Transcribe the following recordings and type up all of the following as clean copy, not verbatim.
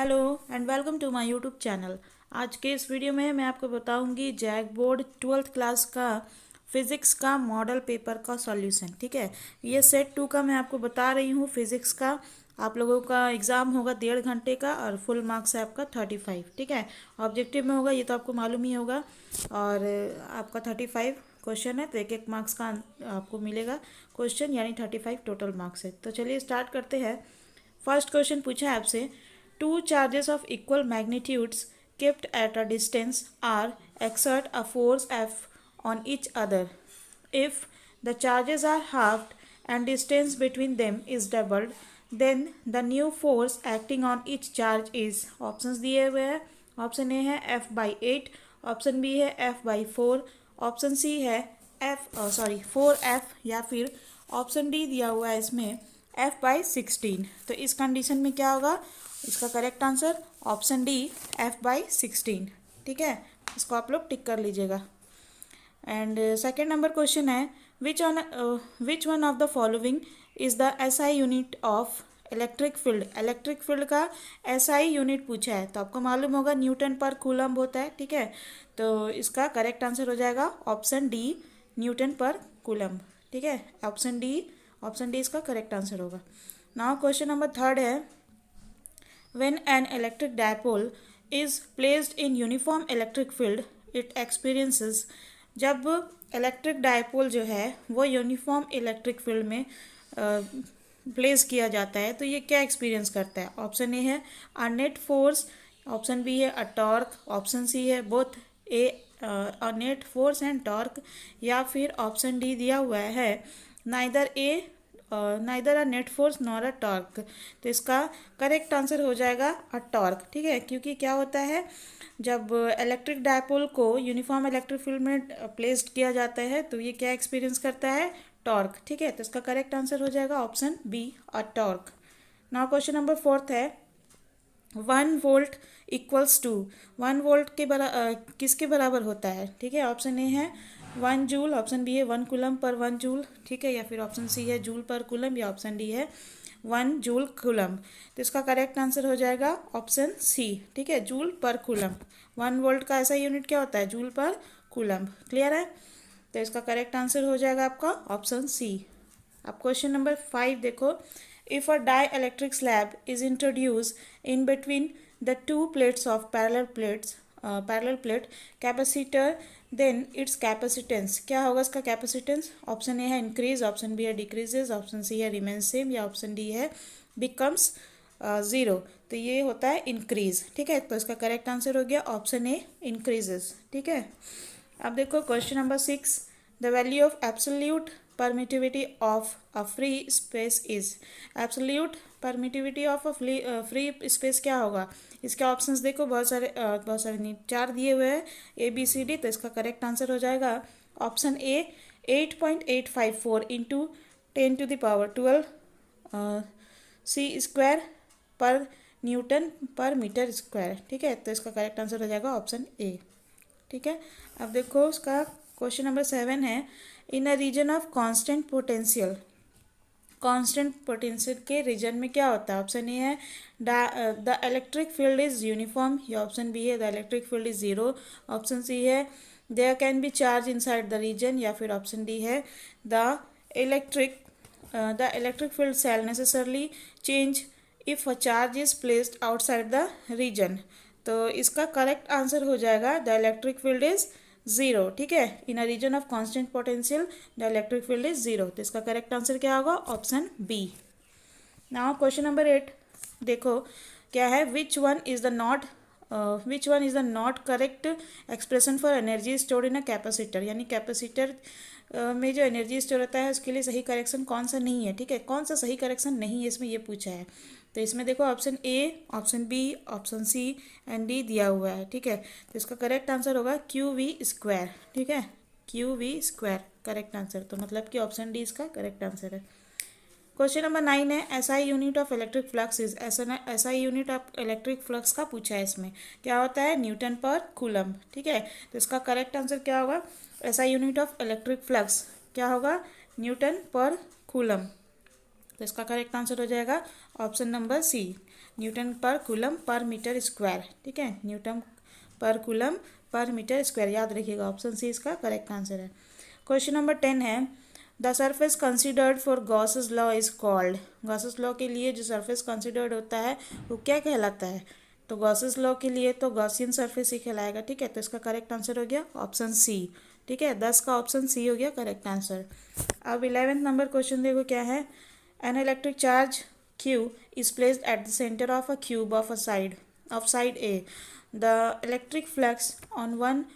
Hello and welcome to my YouTube channel. आज के इस वीडियो में मैं आपको बताऊंगी जैक बोर्ड 12th क्लास का फिज़िक्स का मॉडल पेपर का सॉल्यूशन। ठीक है, ये सेट 2 का मैं आपको बता रही हूँ। फिज़िक्स का आप लोगों का एग्ज़ाम होगा 1.5 घंटे का और फुल मार्क्स है आपका 35। ठीक है, ऑब्जेक्टिव में होगा, ये तो आपको मालूम ही होगा। और आपका 35 क्वेश्चन है, तो एक एक मार्क्स का आपको मिलेगा क्वेश्चन, यानी 35 टोटल मार्क्स है। तो चलिए स्टार्ट करते हैं। फर्स्ट क्वेश्चन पूछा है आपसे, two charges of equal magnitudes kept at a distance r exert a force F on each other. If the charges are halved and distance between them is doubled, then the new force acting on each charge is, options दिए हुए हैं। Option A है F/8, option B है F/4, option C है F 4F, या फिर option D दिया हुआ है इसमें F/16। तो इस कंडीशन में क्या होगा, इसका correct answer option D F/16। ठीक है, इसको आप लोग टिक कर लीजिएगा। एंड सेकेंड नंबर क्वेश्चन है, which one of the following is the SI unit of electric field. Electric field का एसआई यूनिट पूछा है, तो आपको मालूम होगा न्यूटन पर कूलम्ब होता है। ठीक है, तो इसका करेक्ट आंसर हो जाएगा ऑप्शन डी, न्यूटन पर कूलम्ब। ठीक है, ऑप्शन डी इसका करेक्ट आंसर होगा। नाउ क्वेश्चन नंबर थर्ड है, when an electric dipole is placed in uniform electric field it experiences। जब इलेक्ट्रिक डायपोल जो है वो यूनिफॉर्म इलेक्ट्रिक फील्ड में प्लेस किया जाता है, तो ये क्या एक्सपीरियंस करता है। ऑप्शन ए है अ नेट फोर्स, ऑप्शन बी है अ टॉर्क, ऑप्शन सी है both A a net force and torque, या फिर ऑप्शन डी दिया हुआ है neither a net force nor a torque. तो इसका करेक्ट आंसर हो जाएगा अ टॉर्क। ठीक है, क्योंकि क्या होता है, जब इलेक्ट्रिक डायपोल को यूनिफॉर्म इलेक्ट्रिक फील्ड में प्लेस्ड किया जाता है तो ये क्या एक्सपीरियंस करता है, टॉर्क। ठीक है, तो इसका करेक्ट आंसर हो जाएगा option B, a torque. Now question number fourth है, 1 वोल्ट इक्वल्स टू 1 वोल्ट के किसके बराबर होता है। ठीक है, ऑप्शन ए है 1 जूल, ऑप्शन बी है 1 कूलम पर 1 जूल। ठीक है, या फिर ऑप्शन सी है जूल पर कूलम, या ऑप्शन डी है 1 जूल कूलम। तो इसका करेक्ट आंसर हो जाएगा ऑप्शन सी। ठीक है, जूल पर कूलम। 1 वोल्ट का ऐसा यूनिट क्या होता है, जूल पर कूलम। क्लियर है, तो इसका करेक्ट आंसर हो जाएगा आपका ऑप्शन सी। अब क्वेश्चन नंबर 5 देखो, if a dielectric slab is introduced in between the two plates of parallel plate capacitor, then its capacitance क्या होगा, इसका कैपेसिटेंस। ऑप्शन ए है इंक्रीज, ऑप्शन बी है डिक्रीजेज, ऑप्शन सी है remain same, या option D है becomes 0। तो ये होता है इंक्रीज। ठीक है, तो इसका करेक्ट आंसर हो गया ऑप्शन ए, इंक्रीजेज। ठीक है, अब देखो question number 6, the value of absolute permittivity of a free space is. Absolute permittivity of a free space क्या होगा, इसके ऑप्शंस देखो, बहुत सारे नहीं, 4 दिए हुए हैं, ए बी सी डी। तो इसका करेक्ट आंसर हो जाएगा option A, 8.854 into 10⁻12 C square पर न्यूटन पर मीटर स्क्वायर। ठीक है, तो इसका करेक्ट आंसर हो जाएगा ऑप्शन ए। ठीक है, अब देखो उसका क्वेश्चन नंबर 7 है, in a region of constant potential. Constant potential के रीजन में क्या होता है। ऑप्शन ए है the electric field is uniform, या ऑप्शन बी है the electric field is 0, option C है there can be charge inside the region, या फिर ऑप्शन डी है the electric field shall necessarily change if a charge is placed outside the region. तो इसका correct answer हो जाएगा the electric field is 0। ठीक है, in a region of constant potential the electric field is 0। तो इसका correct answer क्या होगा, option B. Now question number 8 देखो क्या है, which one is the not correct expression for energy stored in a capacitor. यानी कैपेसिटर में जो एनर्जी स्टोर होता है उसके लिए सही करेक्शन कौन सा नहीं है। ठीक है, कौन सा सही करेक्शन नहीं है इसमें, ये पूछा है। तो इसमें देखो option A, option B, option C and D दिया हुआ है। ठीक है, तो इसका करेक्ट आंसर होगा QV²। ठीक है, QV² करेक्ट आंसर, तो मतलब कि ऑप्शन डी इसका करेक्ट आंसर है। क्वेश्चन नंबर 9 है, SI unit of electric flux is. SI unit of electric flux का पूछा है, इसमें क्या होता है, न्यूटन पर कूलम। ठीक है, तो इसका करेक्ट आंसर क्या होगा, SI unit of electric flux क्या होगा, न्यूटन पर कूलम। तो इसका करेक्ट आंसर हो जाएगा ऑप्शन नंबर सी, न्यूटन पर कूलम पर मीटर स्क्वायर, ठीक है, न्यूटन पर कूलम पर मीटर स्क्वायर, याद रखिएगा। ऑप्शन सी इसका करेक्ट आंसर है। क्वेश्चन नंबर 10 है, the surface considered for Gauss's law is called. Gauss's law के लिए जो सरफेस कंसिडर्ड होता है वो क्या कहलाता है? तो गॉसेस लॉ के लिए तो गॉसियन सरफेस ही कहलाएगा, ठीक है। तो इसका करेक्ट आंसर हो गया ऑप्शन सी, ठीक है। 10 का ऑप्शन सी हो गया करेक्ट आंसर। अब 11th नंबर क्वेश्चन देखो क्या है। An electric charge Q is placed at the center of a cube of side A. The electric flux on one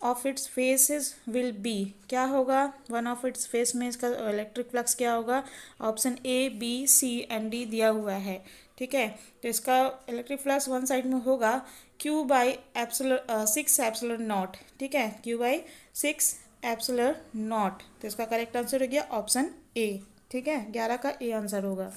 of its faces will be, क्या होगा? One of its face में इसका electric flux क्या होगा? Option A, B, C and D दिया हुआ है, ठीक है। तो इसका इलेक्ट्रिक फ्लक्स वन साइड में होगा Q by epsilon 6 epsilon not, ठीक है, Q बाई 6 एप्सिलॉन नॉट। तो इसका करेक्ट आंसर हो गया ऑप्शन A, ठीक है। 11 का A आंसर होगा।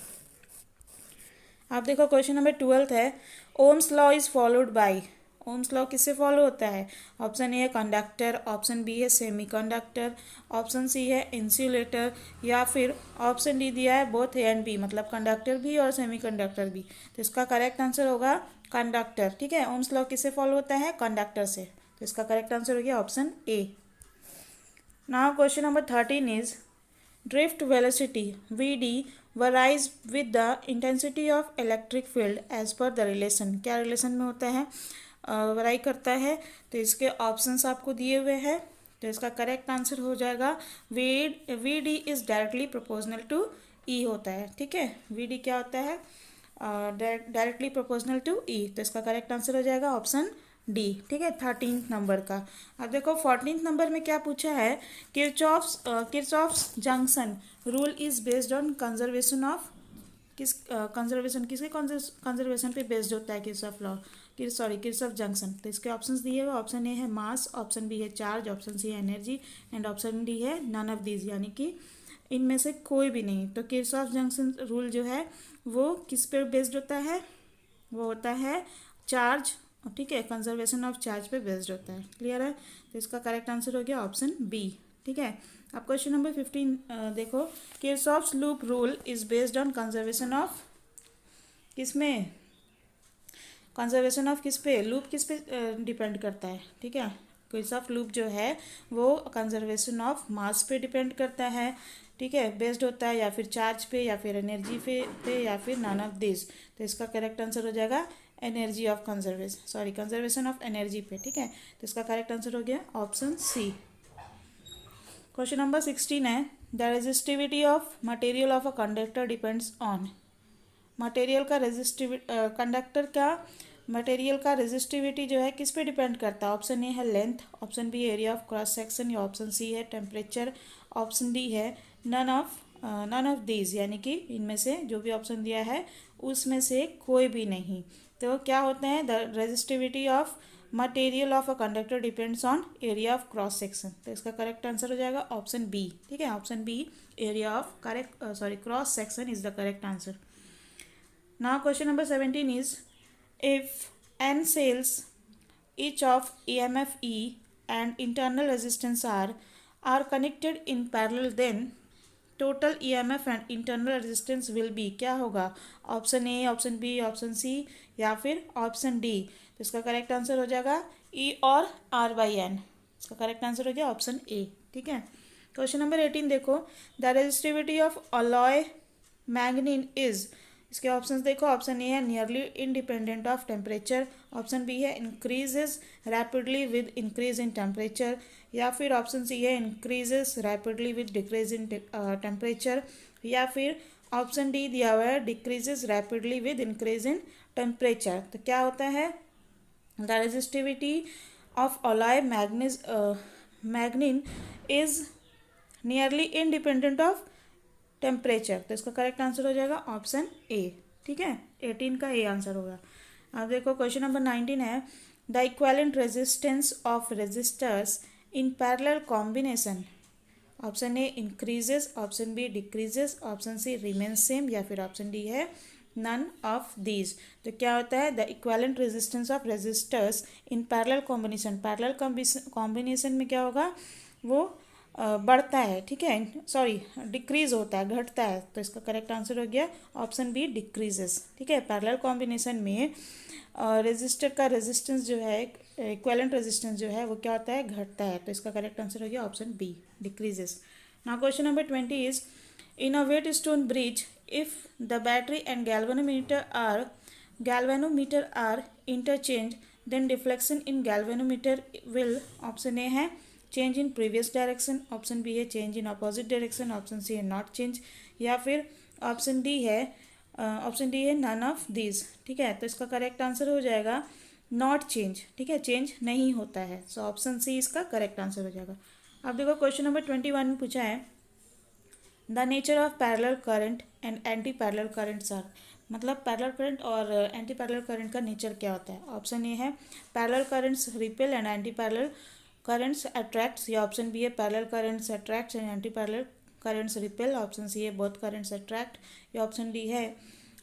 आप देखो क्वेश्चन नंबर 12 है, Ohm's law is followed by. Ohm's law किससे फॉलो होता है? ऑप्शन ए है कंडक्टर, ऑप्शन बी है सेमीकंडक्टर, ऑप्शन सी है इंसुलेटर, या फिर ऑप्शन डी दिया है बोथ ए एंड बी, मतलब कंडक्टर भी और सेमीकंडक्टर भी। तो इसका करेक्ट आंसर होगा कंडक्टर, ठीक है। ओम्स लॉ किससे फॉलो होता है? कंडक्टर से। तो इसका करेक्ट आंसर हो गया option A. Now question number 13 is drift velocity VD varies with the intensity of electric field as per the relation। क्या रिलेशन में होता है? वराई करता है। तो इसके ऑप्शंस आपको दिए हुए हैं। तो इसका करेक्ट आंसर हो जाएगा VD is directly proportional to E होता है, ठीक है। VD क्या होता है? Directly proportional to E। तो इसका करेक्ट आंसर हो जाएगा ऑप्शन डी, ठीक है। 13th नंबर का। अब देखो 14th नंबर में क्या पूछा है, Kirchhoff's junction rule is based on conservation of, conservation किसके कंजर्वेशन पे बेस्ड होता है किरचॉफ लॉ, किरचॉफ जंक्शन। तो इसके ऑप्शंस दिए हुए, ऑप्शन ए है मास, ऑप्शन बी है चार्ज, ऑप्शन सी है एनर्जी एंड ऑप्शन डी है नन ऑफ दीज, यानी कि इनमें से कोई भी नहीं। तो किरचॉफ जंक्शन रूल जो है वो किस पे बेस्ड होता है? वो होता है चार्ज, ठीक है, कंजर्वेशन ऑफ चार्ज पे बेस्ड होता है। क्लियर है? तो इसका करेक्ट आंसर हो गया ऑप्शन बी, ठीक है। अब क्वेश्चन नंबर 15 देखो, Kirchhoff's loop rule is based on conservation of, किसमें? कंजर्वेशन ऑफ किस पे? लूप किस पे डिपेंड करता है, ठीक है। किरचॉफ लूप जो है वो कंजर्वेशन ऑफ मास पे डिपेंड करता है, ठीक है, बेस्ड होता है, या फिर चार्ज पे, या फिर एनर्जी पे, या फिर नन ऑफ दिस। तो इसका करेक्ट आंसर हो जाएगा energy of conservation, conservation of energy पे, ठीक है। तो इसका करेक्ट आंसर हो गया ऑप्शन सी। क्वेश्चन नंबर 16 है, the resistivity of material of a conductor depends on. Material का कंडक्टर का मटेरियल का रेजिस्टिविटी जो है किस पे डिपेंड करता है? ऑप्शन ए है length, option B area of cross section, या ऑप्शन सी है टेम्परेचर, ऑप्शन डी है नन ऑफ दीज, यानी कि इनमें से जो भी ऑप्शन दिया है उसमें से कोई भी नहीं। तो क्या होते हैं? The resistivity of material of a conductor depends on area of cross section. तो इसका करेक्ट आंसर हो जाएगा ऑप्शन बी, ठीक है। Option B area of cross section is the correct answer. Now question number 17 is, if n cells each of EMF E and internal resistance R are connected in parallel, then total EMF and internal resistance will be, क्या होगा? Option A, option B, option C, या फिर option D. तो इसका correct answer हो जाएगा E और R/N। इसका करेक्ट आंसर हो गया ऑप्शन ए, ठीक है। क्वेश्चन नंबर 18 देखो, the resistivity of alloy manganin is, इसके ऑप्शंस देखो, ऑप्शन ए है nearly independent of temperature, option B है increases rapidly with increase in temperature, या फिर ऑप्शन सी है increases rapidly with decrease in temperature, या फिर ऑप्शन डी दिया हुआ है decreases rapidly with increase in temperature. तो क्या होता है? The resistivity of alloy manganin is nearly independent of temperature. तो इसका करेक्ट आंसर हो जाएगा ऑप्शन ए, ठीक है। 18 का ए आंसर होगा। अब देखो क्वेश्चन नंबर 19 है, the equivalent resistance of resistors in parallel combination, option A increases, option B decreases, option C remain same, या फिर ऑप्शन डी है नन ऑफ दीज। तो क्या होता है? The equivalent resistance of resistors in parallel combination. Parallel combination में क्या होगा? वो बढ़ता है, ठीक है, सॉरी डिक्रीज होता है, घटता है, तो इसका करेक्ट आंसर हो गया ऑप्शन बी डिक्रीजेस, ठीक है। पैरेलल कॉम्बिनेशन में रेजिस्टर का रेजिस्टेंस जो है, इक्विवेलेंट रेजिस्टेंस जो है वो क्या होता है, घटता है, तो इसका करेक्ट आंसर हो गया option B decreases. Now question number 20 is in a Wheatstone bridge if the battery and galvanometer are interchanged, then deflection in galvanometer will, option A है change in previous direction, option B है change in opposite direction, option C है not change, या फिर option D है none of these, ठीक है। तो इसका करेक्ट आंसर हो जाएगा नॉट चेंज, ठीक है, चेंज नहीं होता है, सो ऑप्शन सी इसका करेक्ट आंसर हो जाएगा। अब देखो क्वेश्चन नंबर 21 में पूछा है the nature of parallel current and anti parallel currents are, मतलब पैरेलल करंट और एंटी पैरेलल करंट का नेचर क्या होता है। ऑप्शन ए है parallel currents repel and anti parallel currents attracts, या ऑप्शन बी है parallel currents attracts and anti parallel currents repel, option C है बोथ करंट्स अट्रैक्ट, या ऑप्शन डी है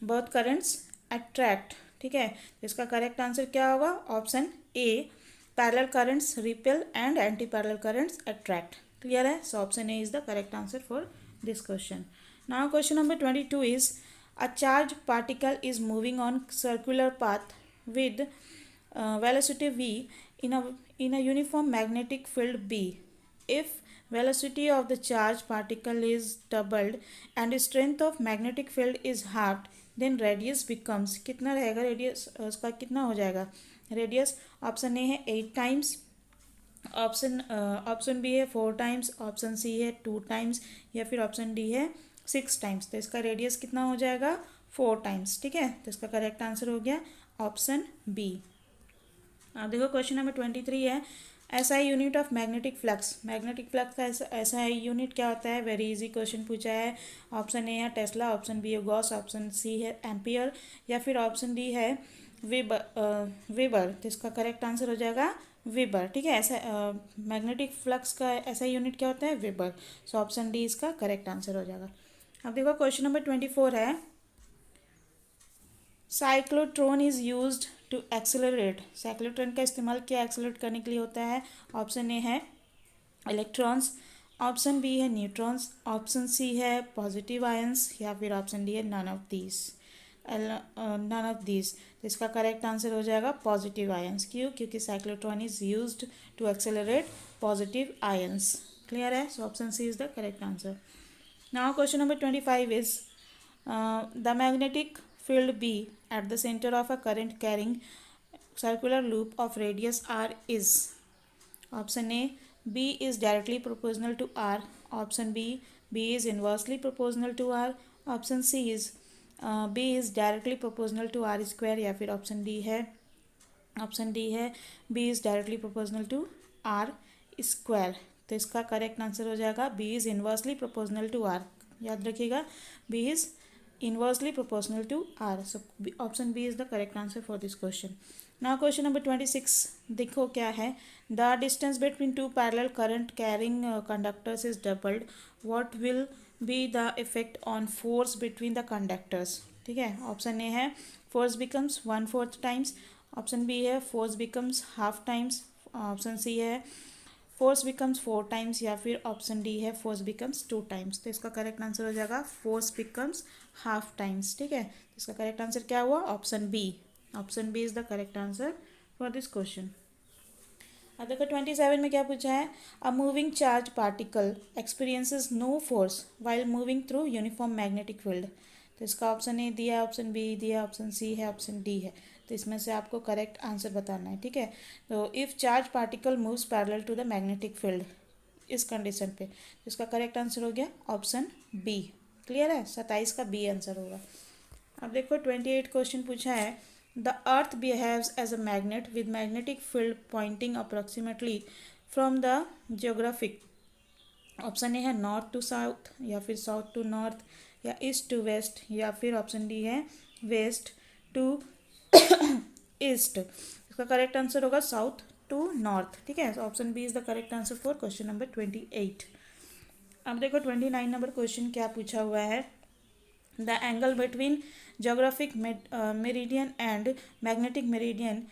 बोथ करंट्स अट्रैक्ट, ठीक है। तो इसका करेक्ट आंसर क्या होगा, option A parallel currents repel and anti parallel currents attract, clear है। So option A is the correct answer for this question. Now question number 22 is a charged particle is moving on circular path with velocity v in a uniform magnetic field B. If velocity of the charged particle is doubled and strength of magnetic field is halved, then radius becomes, कितना रहेगा radius, उसका कितना हो जाएगा radius. Option A है 8 times, option B है 4 times, option C है 2 times, या फिर ऑप्शन डी है 6 टाइम्स। तो इसका रेडियस कितना हो जाएगा 4 टाइम्स, ठीक है। तो इसका करेक्ट आंसर हो गया ऑप्शन बी। अब देखो क्वेश्चन नंबर 23 है SI unit of magnetic flux, magnetic flux का एसआई यूनिट क्या होता है, वेरी इजी क्वेश्चन पूछा है। ऑप्शन ए है टेस्ला, ऑप्शन बी है गॉस, ऑप्शन सी है एम्पियर, या फिर ऑप्शन डी है वेबर। तो इसका करेक्ट आंसर हो जाएगा वेबर, ठीक है। ऐसा मैग्नेटिक फ्लक्स का ऐसा यूनिट क्या होता है, वेबर। सो ऑप्शन डी इसका करेक्ट आंसर हो जाएगा। अब देखो क्वेश्चन नंबर 24 है cyclotron is used to accelerate, cyclotron का इस्तेमाल क्या एक्सेलरेट करने के लिए होता है। ऑप्शन ए है इलेक्ट्रॉन्स, ऑप्शन बी है न्यूट्रॉन्स, ऑप्शन सी है पॉजिटिव आयंस, या फिर ऑप्शन डी है नन ऑफ दीज। तो इसका करेक्ट आंसर हो जाएगा पॉजिटिव आयंस, क्यों, क्योंकि cyclotron is used to accelerate positive ions, clear है। So option C is the correct answer. Now question number 25 is the magnetic field B at the center of a current carrying circular loop of radius r is, option A B is directly proportional to r, option B is inversely proportional to r, option C is B is directly proportional to r square, या फिर option D है B is directly proportional to r square। तो इसका correct answer हो जाएगा B is inversely proportional to r, याद रखिएगा B is inversely proportional to r, so option B is the correct answer for this question. Now question number 26 देखो क्या है, the distance between two parallel current carrying conductors is doubled, what will be the effect on force between the conductors, ठीक है। Option A है force becomes 1/4 times, option B है force becomes half times, option C है force becomes 4 times, या फिर option D है force becomes 2 times. तो इसका करेक्ट आंसर हो जाएगा फोर्स बिकम्स हाफ टाइम्स, ठीक है। तो इसका करेक्ट आंसर क्या हुआ, option B is the correct answer for this question. अब देखो 27 में क्या पूछा है, a moving charge particle experiences no force while moving through uniform magnetic field. तो इसका ऑप्शन ए दिया, ऑप्शन बी दिया, ऑप्शन सी है, ऑप्शन डी है। तो इसमें से आपको करेक्ट आंसर बताना है, ठीक है। तो if charge particle moves parallel to the magnetic field, इस कंडीशन पे, तो इसका करेक्ट आंसर हो गया ऑप्शन बी, क्लियर है। 27 का बी आंसर होगा। अब देखो 28 क्वेश्चन पूछा है the earth behaves as a magnet with magnetic field pointing approximately from the geographic, option A है नॉर्थ टू साउथ, या फिर साउथ टू नॉर्थ, या ईस्ट टू वेस्ट, या फिर ऑप्शन डी है वेस्ट टू ईस्ट। इसका करेक्ट आंसर होगा south to north, ठीक है। Option B is the correct answer for question number 28। अब देखो 29 नंबर क्वेश्चन क्या पूछा हुआ है, the angle between geographic meridian and magnetic meridian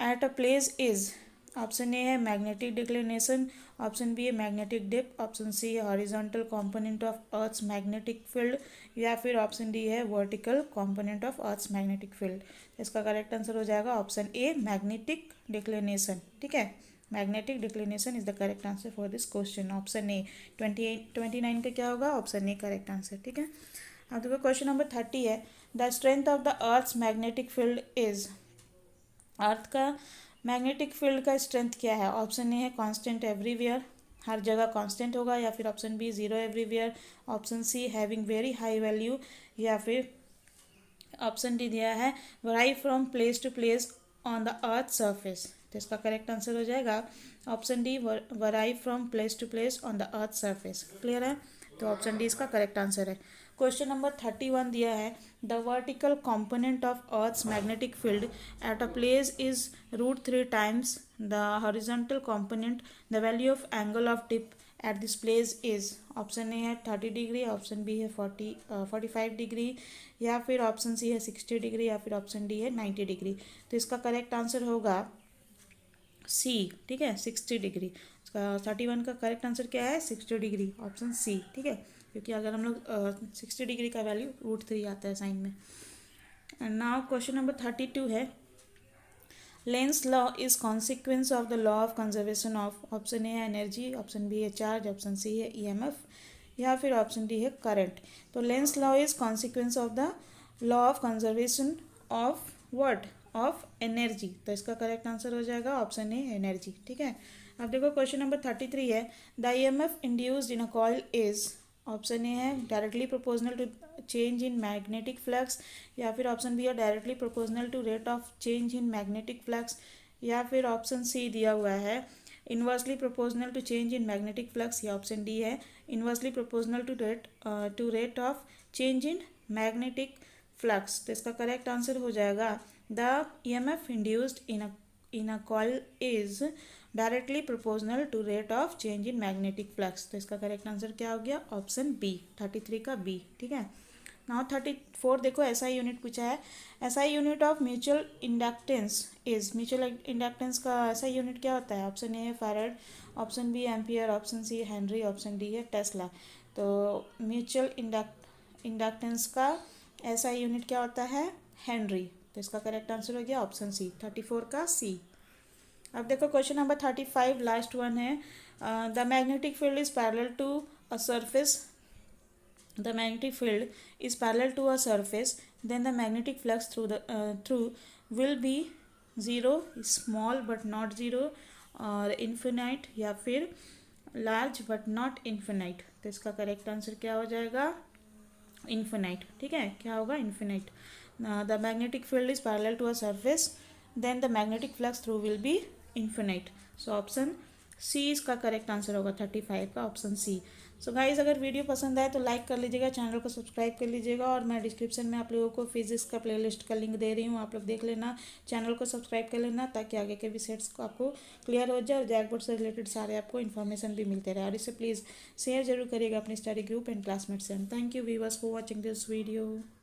at a place is, option A है मैग्नेटिक डिक्लिनेशन, ऑप्शन बी है मैग्नेटिक डिप, ऑप्शन सी है horizontal component of earth's magnetic field, या फिर ऑप्शन डी है vertical component of earth's magnetic field. इसका correct answer हो जाएगा option A magnetic declination. ठीक है, magnetic declination is the correct answer for this question. Option A 29 का क्या होगा, ऑप्शन ए करेक्ट आंसर। ठीक है, अब देखो क्वेश्चन नंबर 30 है, the strength of the earth's magnetic field is. Earth का मैग्नेटिक फील्ड का स्ट्रेंथ क्या है? ऑप्शन ए है कांस्टेंट एवरीवेयर, हर जगह कांस्टेंट होगा, या फिर option B zero everywhere, option C having very high value, या फिर ऑप्शन डी दिया है vary from place to place on the earth surface. तो इसका करेक्ट आंसर हो जाएगा option D vary from place to place on the earth surface. Clear है, तो ऑप्शन डी इसका करेक्ट आंसर है। क्वेश्चन नंबर 31 दिया है, the vertical component of earth's magnetic field at a place is √3 times the horizontal component, the value of angle of dip at this place is. Option A है 30 degree, option B है 45 degree, या फिर option C है 60 degree, या फिर option D है 90 degree. तो इसका करेक्ट आंसर होगा सी। ठीक है, 60 डिग्री। इसका 31 का करेक्ट आंसर क्या है, 60 डिग्री, ऑप्शन सी। ठीक है, क्योंकि अगर हम लोग 60 डिग्री का वैल्यू √3 आता है साइन में। एंड नाउ क्वेश्चन नंबर 32 है, Lenz law is consequence of the law of conservation of. Option A है एनर्जी, ऑप्शन बी है चार्ज, ऑप्शन सी है ईएमएफ, या फिर ऑप्शन डी है करंट। तो Lenz law is consequence of the law of conservation of what, of energy. तो इसका correct answer हो जाएगा ऑप्शन ए एनर्जी। ठीक है, अब देखो क्वेश्चन नंबर 33 है, the EMF induced in a coil is. Option A है directly proportional to change in magnetic flux, या फिर ऑप्शन बी है directly proportional to rate of change in magnetic flux, या फिर ऑप्शन सी दिया हुआ है inversely proportional to change in magnetic flux, या ऑप्शन डी है inversely proportional to rate of change in magnetic flux. तो इसका करेक्ट आंसर हो जाएगा the EMF induced in a coil is directly proportional to rate of change in magnetic flux. तो इसका correct answer क्या हो गया, ऑप्शन बी, 33 का बी। ठीक है, नाउ 34 देखो एसआई यूनिट पूछा है, SI unit of mutual inductance is. Mutual inductance का एसआई यूनिट क्या होता है? ऑप्शन ए है farad, option B ampere, option C henry, option D है टेस्ला। तो म्यूचुअल इंडक्टेंस का एसआई यूनिट क्या होता है, हेनरी। तो इसका करेक्ट आंसर हो गया ऑप्शन सी, 34 का सी। अब देखो क्वेश्चन नंबर 35 लास्ट वन है, the magnetic field is parallel to a surface, the magnetic field is parallel to a surface, then the magnetic flux through will be zero, small but not zero, और infinite या फिर large but not infinite। तो इसका correct answer क्या हो जाएगा, infinite। ठीक है, क्या होगा, infinite। the magnetic field is parallel to a surface, then the magnetic flux through will be infinite। so option C इसका करेक्ट आंसर होगा, 35 का ऑप्शन सी। सो गाइज, अगर वीडियो पसंद आए तो लाइक कर लीजिएगा, चैनल को सब्सक्राइब कर लीजिएगा, और मैं डिस्क्रिप्शन में आप लोगों को फिजिक्स का प्लेलिस्ट का लिंक दे रही हूँ, आप लोग देख लेना, चैनल को सब्सक्राइब कर लेना, ताकि आगे के भी सेट्स को आपको क्लियर हो जाए और जैकबोर्ड से रिलेटेड सारे आपको इन्फॉर्मेशन भी मिलते रहे। और इसे प्लीज़ शेयर जरूर करिएगा अपने स्टडी ग्रुप एंड क्लासमेट से। Thank you viewers for watching this video.